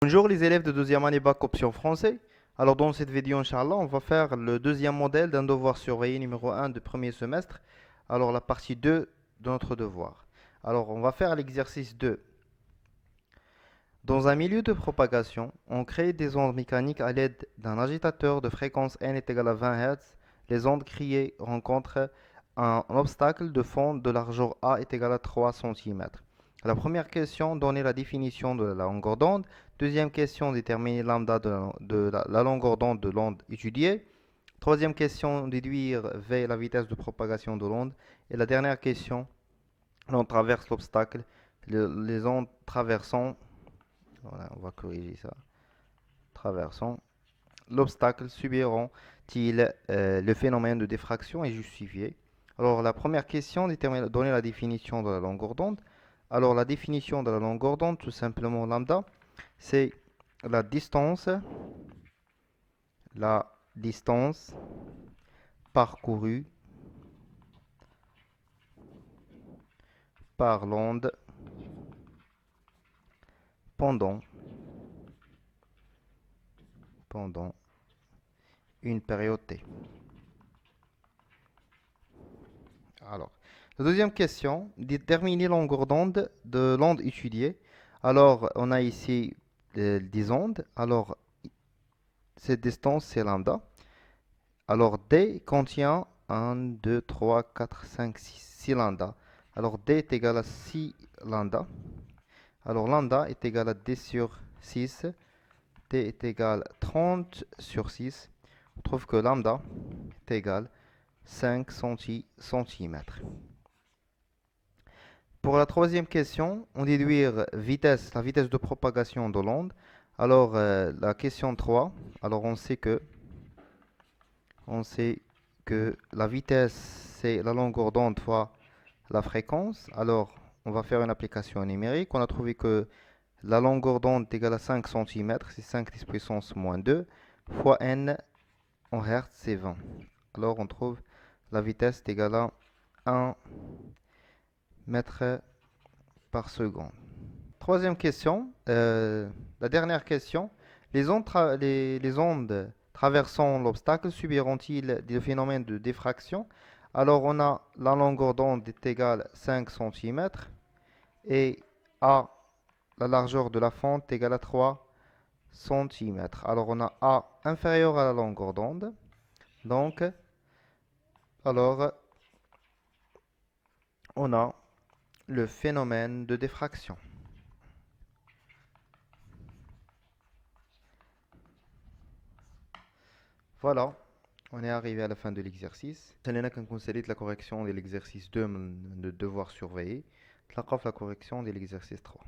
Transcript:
Bonjour les élèves de deuxième année bac option français. Alors dans cette vidéo, Inch'Allah, on va faire le deuxième modèle d'un devoir surveillé numéro un de premier semestre. Alors la partie 2 de notre devoir. Alors on va faire l'exercice 2. Dans un milieu de propagation, on crée des ondes mécaniques à l'aide d'un agitateur de fréquence n est égal à 20 Hz. Les ondes créées rencontrent un obstacle de fond de largeur A est égal à 3 cm. La première question, donner la définition de la longueur d'onde. Deuxième question, déterminer lambda de la longueur d'onde de l'onde étudiée. Troisième question, déduire V la vitesse de propagation de l'onde. Et la dernière question, on traverse l'obstacle. Les ondes traversant, voilà, on va corriger ça, traversant l'obstacle subiront-ils le phénomène de diffraction est justifié. Alors la première question, donner la définition de la longueur d'onde. Alors la définition de la longueur d'onde, tout simplement lambda, c'est la distance parcourue par l'onde pendant une période t. Alors, la deuxième question, déterminer la longueur d'onde de l'onde étudiée. Alors, on a ici des ondes. Alors, cette distance, c'est lambda. Alors, D contient 1, 2, 3, 4, 5, 6 lambda. Alors, D est égal à 6 lambda. Alors, lambda est égal à D sur 6. T est égal à 30 sur 6. On trouve que lambda est égal à 5 centimètres. Pour la troisième question, on déduire la vitesse de propagation de l'onde. Alors, la question 3, alors on sait que la vitesse, c'est la longueur d'onde fois la fréquence. Alors, on va faire une application numérique. On a trouvé que la longueur d'onde est égale à 5 cm, c'est 5 10 puissance moins 2, fois n en Hertz, c'est 20. Alors, on trouve la vitesse est égale à 1 mètre par seconde. Troisième question, la dernière question. Les ondes traversant l'obstacle subiront-ils des phénomènes de diffraction? Alors on a la longueur d'onde est égale à 5 cm et A, la largeur de la fente, est égale à 3 cm. Alors on a A inférieur à la longueur d'onde. Donc, alors on a le phénomène de diffraction. Voilà, on est arrivé à la fin de l'exercice. خلينا كنكونسالي la correction de l'exercice 2 de devoir surveiller. تلقاو في la correction de l'exercice 3.